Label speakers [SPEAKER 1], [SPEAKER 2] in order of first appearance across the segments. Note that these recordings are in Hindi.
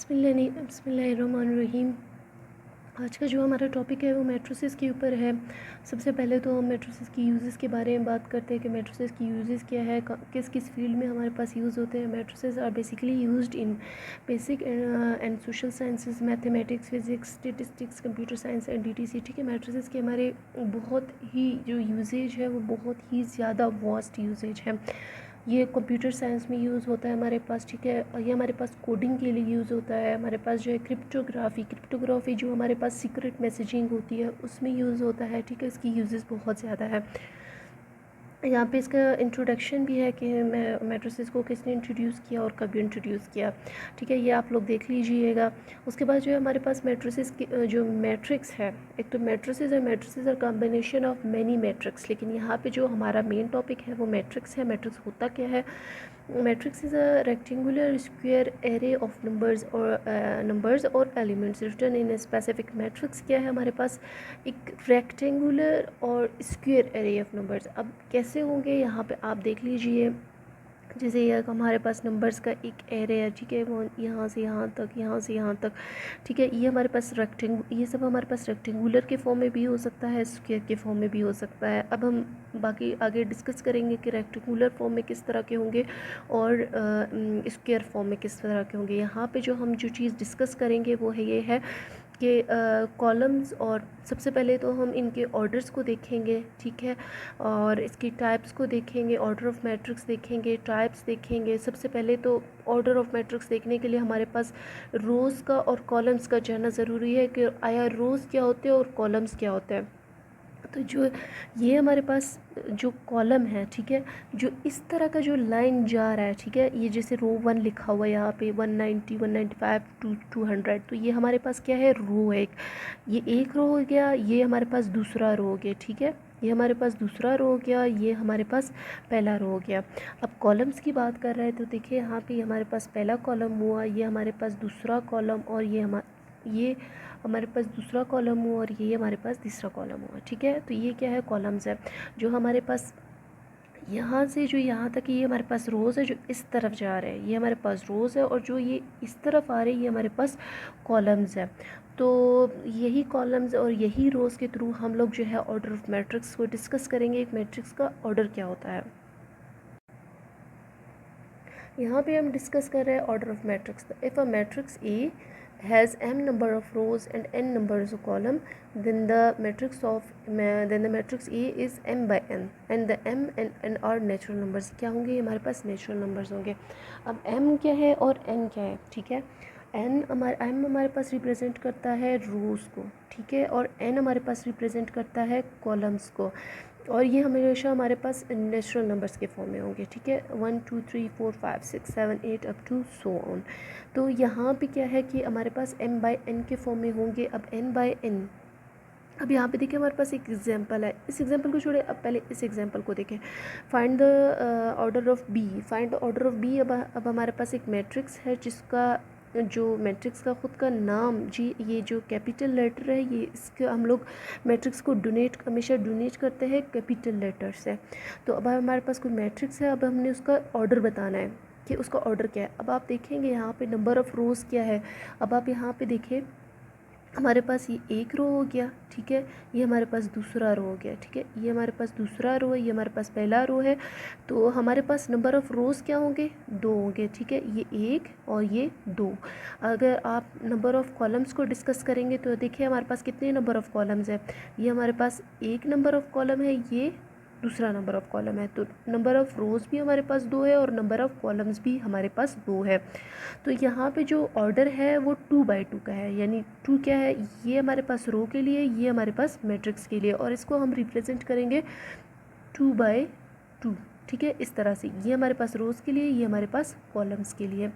[SPEAKER 1] बिस्मिल्लाहिर्रहमानिर्रहीम। आज का जो हमारा टॉपिक है वो मैट्रिसेस के ऊपर है। सबसे पहले तो हम मैट्रिसेस की यूज़ेस के बारे में बात करते हैं कि मैट्रिसेस की यूज़ेस क्या है, किस किस फील्ड में हमारे पास यूज़ होते हैं। Matrices are basically used in basic and social sciences, mathematics, physics, statistics, computer science and DTC. ठीक है, मैट्रिसेस के हमारे बहुत ही जो यूजेज है वो बहुत ही ज़्यादा वास्ट यूजेज है। ये कंप्यूटर साइंस में यूज़ होता है हमारे पास। ठीक है, और ये हमारे पास कोडिंग के लिए यूज़ होता है। हमारे पास जो है क्रिप्टोग्राफी जो हमारे पास सीक्रेट मैसेजिंग होती है उसमें यूज़ होता है। ठीक है, इसकी यूजेस बहुत ज़्यादा है। यहाँ पे इसका इंट्रोडक्शन भी है कि मैट्रिसेस को किसने इंट्रोड्यूस किया और कब इंट्रोड्यूस किया। ठीक है, ये आप लोग देख लीजिएगा। उसके बाद जो है हमारे पास मैट्रिसेस की जो मैट्रिक्स है, एक तो matrices are combination of many matrix. लेकिन यहाँ पे जो हमारा मेन टॉपिक है वो मैट्रिक्स है। मैट्रिक्स होता क्या है? Matrix is a rectangular square array of numbers और elements written in specific. Matrix क्या है? हमारे पास एक रेक्टेंगुलर और स्क्वायर एरे ऑफ नंबर्स। अब कैसे होंगे यहाँ पे आप देख लीजिए। जैसे ये हमारे पास नंबर्स का एक एरे है। ठीक है, वो यहाँ से यहाँ तक, यहाँ से यहाँ तक। ठीक है, ये हमारे पास ये सब हमारे पास रेक्टेंगुलर के फॉर्म में भी हो सकता है, स्क्वायर के फॉर्म में भी हो सकता है। अब हम बाकी आगे डिस्कस करेंगे कि रेक्टेंगुलर फॉर्म में किस तरह के होंगे और स्क्वायर फॉर्म में किस तरह के होंगे। यहाँ पे जो हम जो चीज़ डिस्कस करेंगे वो है ये है कि कॉलम्स, और सबसे पहले तो हम इनके ऑर्डर्स को देखेंगे। ठीक है, और इसकी टाइप्स को देखेंगे, ऑर्डर ऑफ मैट्रिक्स देखेंगे, टाइप्स देखेंगे। सबसे पहले तो ऑर्डर ऑफ मैट्रिक्स देखने के लिए हमारे पास रोज़ का और कॉलम्स का जानना ज़रूरी है कि आया रोज़ क्या होते हैं और कॉलम्स क्या होते हैं। तो जो ये हमारे पास जो कॉलम है, ठीक है, जो इस तरह का जो लाइन जा रहा है, ठीक है, ये जैसे रो 1 लिखा हुआ है यहाँ पे 190, 195 टू 200, तो ये हमारे पास क्या है? रो है एक। ये एक रो हो गया, ये हमारे पास दूसरा रो हो गया। ठीक है, ये हमारे पास दूसरा रो हो गया, ये हमारे पास पहला रो हो गया। अब कॉलम्स की बात कर रहे हैं तो देखिए यहाँ पे हमारे पास पहला कॉलम हुआ, ये हमारे पास दूसरा कॉलम, और ये हमारे पास दूसरा कॉलम हुआ, और ये हमारे पास तीसरा कॉलम हुआ। ठीक है, तो ये क्या है? कॉलम्स है। जो हमारे पास यहाँ से जो यहाँ तक ये हमारे पास रोज़ है, जो इस तरफ जा रहे हैं ये हमारे पास रोज़ है, और जो ये इस तरफ आ रही है ये हमारे पास कॉलम्स है। तो यही कॉलम्स और यही रोज़ के थ्रू हम लोग जो है ऑर्डर ऑफ मैट्रिक्स को डिस्कस करेंगे। एक मैट्रिक्स का ऑर्डर क्या होता है। यहाँ पे हम डिस्कस कर रहे हैं order of matrix. If a matrix A has m number of rows and n numbers of column, then the matrix A is m by n, and the m and n are natural numbers. क्या होंगे? हमारे पास नेचुरल नंबर्स होंगे। अब m क्या है और n क्या है? ठीक है, m हमारे पास रिप्रेजेंट करता है रोज़ को। ठीक है, और n हमारे पास रिप्रेजेंट करता है कॉलम्स को, और ये हमेशा हमारे पास नेचुरल नंबर्स के फॉर्म में होंगे। ठीक है, 1 2 3 4 5 6 7 8 अप टू सो ऑन। तो यहाँ पे क्या है कि हमारे पास m बाई n के फॉर्म में होंगे। अब n बाई n, अब यहाँ पे देखिए हमारे पास एक एग्जांपल है। इस एग्जांपल को छोड़े, अब पहले इस एग्जांपल को देखें। Find the order of B. Find the order of B. अब हमारे पास एक मैट्रिक्स है जिसका जो मैट्रिक्स का ख़ुद का नाम जी, ये जो कैपिटल लेटर है, ये इसके हम लोग मैट्रिक्स को हमेशा डोनेट करते हैं कैपिटल लेटर से। तो अब हमारे पास कोई मैट्रिक्स है, अब हमने उसका ऑर्डर बताना है कि उसका ऑर्डर क्या है। अब आप देखेंगे यहाँ पे नंबर ऑफ़ रोज़ क्या है। अब आप यहाँ पे देखिए हमारे पास ये एक रो हो गया। ठीक है, ये हमारे पास दूसरा रो हो गया। ठीक है, ये हमारे पास दूसरा रो है, ये हमारे पास पहला रो है। तो हमारे पास नंबर ऑफ़ रोज़ क्या होंगे? 2 होंगे। ठीक है, ये 1 और ये 2। अगर आप नंबर ऑफ़ कॉलम्स को डिस्कस करेंगे तो देखिए हमारे पास कितने नंबर ऑफ़ कॉलम्स है। ये हमारे पास एक नंबर ऑफ़ कॉलम है, ये दूसरा नंबर ऑफ़ कॉलम है। तो नंबर ऑफ़ रोज़ भी हमारे पास 2 है और नंबर ऑफ़ कॉलम्स भी हमारे पास 2 है। तो यहाँ पे जो ऑर्डर है वो 2 बाई 2 का है, यानी 2 क्या है? ये हमारे पास रो के लिए, ये हमारे पास मैट्रिक्स के लिए, और इसको हम रिप्रेजेंट करेंगे 2 बाई 2। ठीक है, इस तरह से ये हमारे पास रोज़ के लिए, ये हमारे पास कॉलम्स के लिए।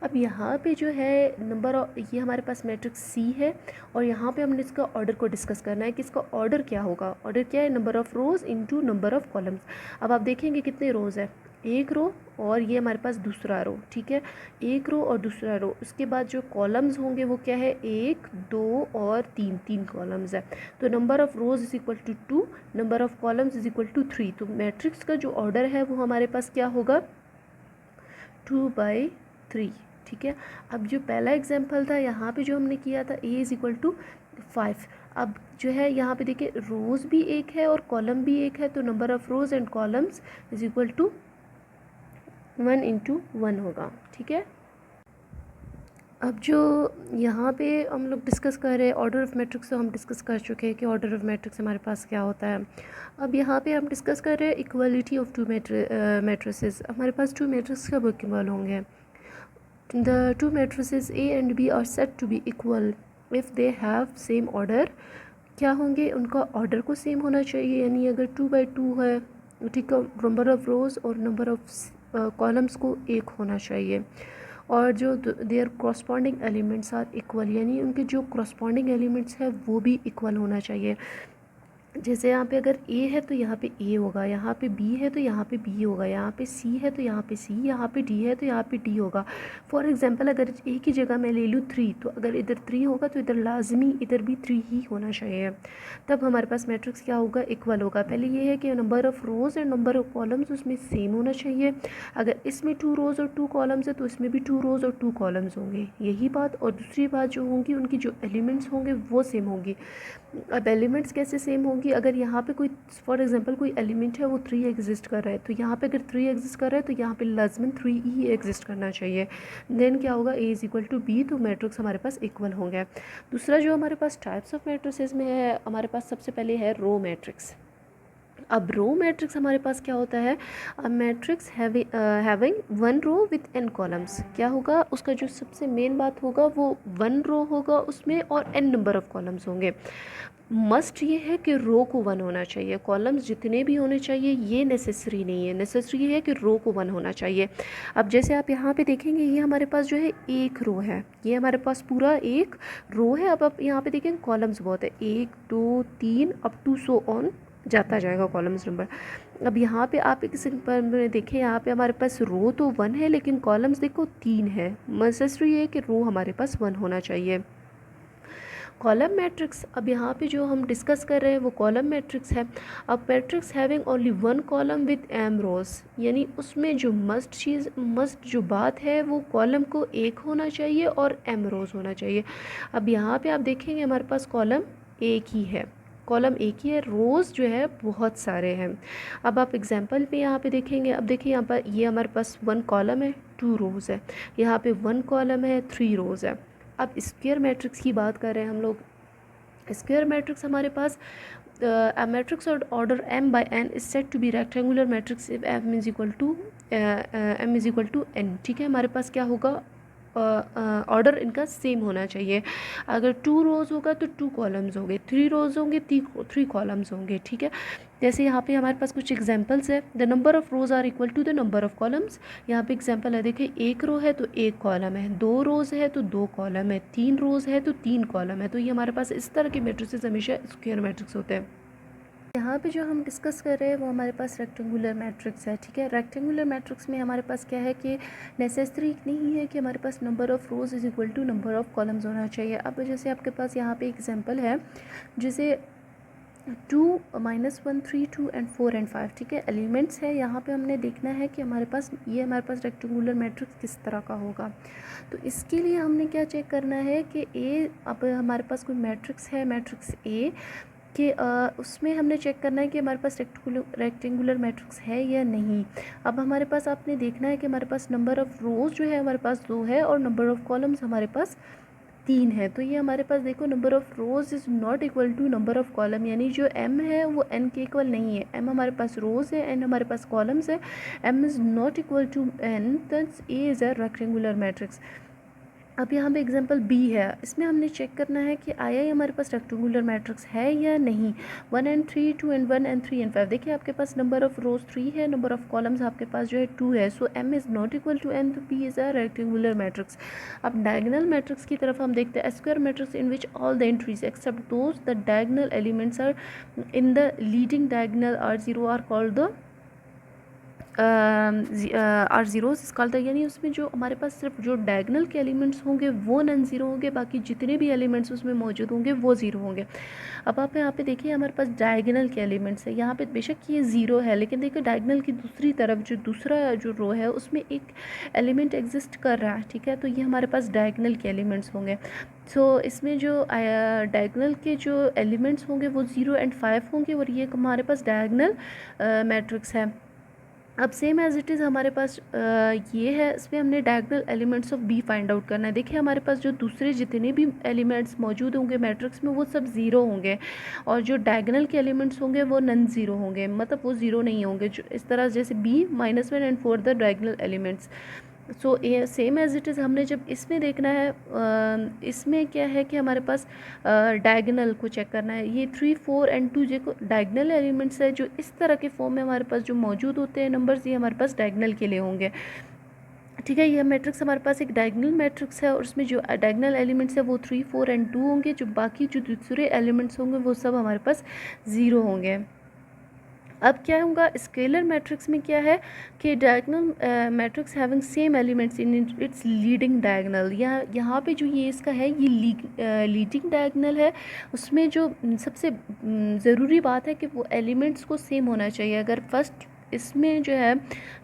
[SPEAKER 1] अब यहाँ पे जो है ये हमारे पास मैट्रिक्स सी है, और यहाँ पे हमने इसका ऑर्डर को डिस्कस करना है कि इसका ऑर्डर क्या होगा। ऑर्डर क्या है? Number of rows into number of columns. अब आप देखेंगे कितने रोज़ है? एक रो, और ये हमारे पास दूसरा रो। ठीक है, एक रो और दूसरा रो। उसके बाद जो कॉलम्स होंगे वो क्या है? 1 2 और 3, 3 कॉलम्स है। तो number of rows is equal to 2, number of columns is equal to 3। तो मैट्रिक्स का जो ऑर्डर है वो हमारे पास क्या होगा? 2 बाई 3। ठीक है। अब जो पहला एग्जाम्पल था यहाँ पे जो हमने किया था ए इज़ इक्वल टू 5। अब जो है यहाँ पे देखिए रोज़ भी एक है और कॉलम भी एक है, तो number of rows and columns is equal to 1 into 1 होगा, ठीक है। अब जो यहाँ पे हम लोग डिस्कस कर रहे हैं ऑर्डर ऑफ मैट्रिक्स, तो हम डिस्कस कर चुके हैं कि ऑर्डर ऑफ मैट्रिक्स हमारे पास क्या होता है। अब यहाँ पे हम डिस्कस कर रहे हैं इक्वलिटी ऑफ टू मैट्रिसेस। हमारे पास टू मैट्रिक्स कब इक्वल होंगे? The two matrices A and B are said to be equal if they have same order. क्या होंगे? उनका ऑर्डर को सेम होना चाहिए, यानी अगर 2 by 2 है, ठीक है, नंबर ऑफ़ रोज़ और नंबर ऑफ़ कॉलम्स को एक होना चाहिए, और जो their corresponding elements are equal, यानी उनके जो कॉरस्पॉन्डिंग एलिमेंट्स है वो भी इक्वल होना चाहिए। जैसे यहाँ पे अगर ए है तो यहाँ पे ए होगा, यहाँ पे बी है तो यहाँ पे बी होगा, यहाँ पे सी है तो यहाँ पे सी, यहाँ पे डी है तो यहाँ पे डी होगा। फॉर एग्जांपल अगर ए की जगह मैं ले लूँ 3, तो अगर इधर 3 होगा तो इधर लाजमी इधर भी 3 ही होना चाहिए, तब हमारे पास मैट्रिक्स क्या होगा? इक्वल होगा। पहले ये है कि number of rows and number of columns उसमें सेम होना चाहिए। अगर इसमें 2 रोज़ और 2 कॉलम्स है तो इसमें भी 2 रोज़ और 2 कॉलम्स होंगे, यही बात। और दूसरी बात जो होंगी, उनकी जो एलिमेंट्स होंगे वो सेम होंगी। अब एलिमेंट्स कैसे सेम होंगी? अगर यहाँ पे कोई फॉर एग्जांपल कोई एलिमेंट है वो 3 एग्जिस्ट कर रहा है, तो यहाँ पे अगर 3 एग्जिस्ट कर रहा है तो यहाँ पे लाजमन 3 ही एग्जिस्ट करना चाहिए। देन क्या होगा? A is equal to B, तो मैट्रिक्स हमारे पास इक्वल होंगे। दूसरा जो हमारे पास टाइप्स ऑफ मैट्रिसेस में है, हमारे पास सबसे पहले है रो मैट्रिक्स। अब रो मैट्रिक्स हमारे पास क्या होता है? Matrix having 1 row with n columns. क्या होगा? उसका जो सबसे मेन बात होगा वो 1 रो होगा उसमें और n नंबर ऑफ़ कॉलम्स होंगे। मस्ट ये है कि रो को 1 होना चाहिए, कॉलम्स जितने भी होने चाहिए ये नेसेसरी नहीं है, नेसेसरी है कि रो को 1 होना चाहिए। अब जैसे आप यहाँ पे देखेंगे, ये हमारे पास जो है एक रो है, ये हमारे पास पूरा एक रो है। अब आप यहाँ पे देखेंगे कॉलम्स बहुत है, 1 2 3 अप टू सो ऑन जाता जाएगा कॉलम्स नंबर। अब यहाँ पे आप एक सिंपल में देखें, यहाँ पे हमारे पास रो तो 1 है लेकिन कॉलम्स देखो 3 है। नेसेसरी है कि रो हमारे पास 1 होना चाहिए। कॉलम मैट्रिक्स, अब यहाँ पे जो हम डिस्कस कर रहे हैं वो कॉलम मैट्रिक्स है। अब matrix having only 1 column with m रोज, यानी उसमें जो मस्ट जो बात है वो कॉलम को एक होना चाहिए और m रोज होना चाहिए। अब यहाँ पे आप देखेंगे हमारे पास कॉलम एक ही है, कॉलम एक ही है, रोज़ जो है बहुत सारे हैं। अब आप एग्जांपल पे यहाँ पे देखेंगे, अब देखिए यहाँ पर ये हमारे पास 1 कॉलम है 2 रोज़ है, यहाँ पे 1 कॉलम है 3 रोज़ है। अब स्क्वायर मैट्रिक्स की बात कर रहे हैं हम लोग। स्क्वायर मैट्रिक्स हमारे पास a matrix of order m by n is said to be rectangular matrix if m is equal to n। ठीक है, हमारे पास क्या होगा? ऑर्डर इनका सेम होना चाहिए। अगर 2 रोज़ होगा तो 2 कॉलम्स होंगे, 3 रोज़ होंगे 3 कॉलम्स होंगे, ठीक है। जैसे यहाँ पे हमारे पास कुछ एग्जांपल्स है, the number of rows are equal to the number of columns. यहाँ पे एग्जांपल है, देखिए 1 रो है तो 1 कॉलम है, 2 रोज़ है तो 2 कॉलम है, 3 रोज़ है तो 3 कॉलम है। तो ये हमारे पास इस तरह के मैट्रिसेस हमेशा स्क्वायर मैट्रिक्स होते हैं। यहाँ पे जो हम डिस्कस कर रहे हैं वो हमारे पास रेक्टेंगुलर मैट्रिक्स है, ठीक है। रेक्टेंगुलर मैट्रिक्स में हमारे पास क्या है कि नेसेसरी नहीं है कि हमारे पास number of rows is equal to number of columns होना चाहिए। अब जैसे आपके पास यहाँ पे एग्जांपल है, जैसे 2 -1 3 2 एंड 4 एंड 5, ठीक है, एलिमेंट्स है। यहाँ पे हमने देखना है कि हमारे पास रेक्टेंगुलर मैट्रिक्स किस तरह का होगा। तो इसके लिए हमने क्या चेक करना है कि अब हमारे पास कोई मैट्रिक्स है, मैट्रिक्स ए कि उसमें हमने चेक करना है कि हमारे पास रेक्टेंगुलर मैट्रिक्स है या नहीं। अब हमारे पास आपने देखना है कि हमारे पास नंबर ऑफ़ रोज़ जो है हमारे पास 2 है और नंबर ऑफ़ कॉलम्स हमारे पास 3 है। तो ये हमारे पास देखो number of rows is not equal to number of column, यानी जो m है वो n के इक्वल नहीं है। m हमारे पास रोज़ है, n हमारे पास कॉलम्स है, m is not equal to n, that's a is a rectangular matrix. अब यहाँ पे एग्जांपल बी है, इसमें हमने चेक करना है कि आया ये हमारे पास रेक्टेंगुलर मैट्रिक्स है या नहीं। 1 and 3 2 and 1 and 3 and 5, देखिए आपके पास नंबर ऑफ़ रोज़ 3 है, नंबर ऑफ़ कॉलम्स आपके पास जो है 2 है। So m is not equal to n, तो b is a rectangular matrix. अब डायगोनल मैट्रिक्स की तरफ हम देखते हैं, square matrix in which all the entries except those the diagonal elements are in the leading diagonal are 0 are called the are zeros is called, यानी उसमें जो हमारे पास सिर्फ जो डायगनल के एलिमेंट्स होंगे वो नॉन ज़ीरो होंगे, बाकी जितने भी एलिमेंट्स उसमें मौजूद होंगे वो ज़ीरो होंगे। अब आप यहाँ पे देखिए हमारे पास डायगनल के एलिमेंट्स है, यहाँ पे बेशक ये ज़ीरो है, लेकिन देखिए डायगनल की दूसरी तरफ जो दूसरा जो रो है उसमें एक एलिमेंट एग्जिस्ट कर रहा है, ठीक है, तो ये हमारे पास डायगनल के एलिमेंट्स होंगे। सो इसमें जो डायगनल के जो एलिमेंट्स होंगे वो 0 एंड 5 होंगे, और ये हमारे पास डायगनल मैट्रिक्स है। अब सेम एज इट इज़ हमारे पास ये है, इसमें हमने diagonal elements of B find out करना है। देखिए हमारे पास जो दूसरे जितने भी एलिमेंट्स मौजूद होंगे मैट्रिक्स में वो सब ज़ीरो होंगे, और जो डायगोनल के एलिमेंट्स होंगे वो नन ज़ीरो होंगे, मतलब वो ज़ीरो नहीं होंगे, जो इस तरह जैसे B -1 and 4 the diagonal elements. So ये सेम एज इट इज़ हमने जब इसमें देखना है, इसमें क्या है कि हमारे पास डायगोनल को चेक करना है। ये 3, 4 एंड 2 जो डायगोनल एलिमेंट्स है जो इस तरह के फॉर्म में हमारे पास जो मौजूद होते हैं नंबर्स, ये हमारे पास डायगोनल के लिए होंगे, ठीक है। ये मैट्रिक्स हमारे पास एक डायगोनल मैट्रिक्स है, और उसमें जो डायगोनल एलिमेंट्स है वो 3, 4 एंड 2 होंगे, जो बाकी जो दूसरे एलिमेंट्स होंगे वो सब हमारे पास ज़ीरो होंगे। अब क्या होगा स्केलर मैट्रिक्स में, क्या है कि diagonal matrix having same elements in its leading diagonal. यहाँ पे जो ये इसका है ये लीडिंग डायगोनल है, उसमें जो सबसे ज़रूरी बात है कि वो एलिमेंट्स को सेम होना चाहिए। अगर फर्स्ट इसमें जो है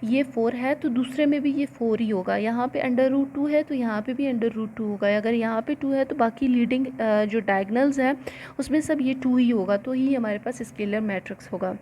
[SPEAKER 1] ये 4 है तो दूसरे में भी ये 4 ही होगा। यहाँ पे √2 है तो यहाँ पे भी √2 होगा। अगर यहाँ पे 2 है तो बाकी लीडिंग जो डायगोनल्स हैं उसमें सब ये 2 ही होगा, तो ही हमारे पास स्केलर मैट्रिक्स होगा।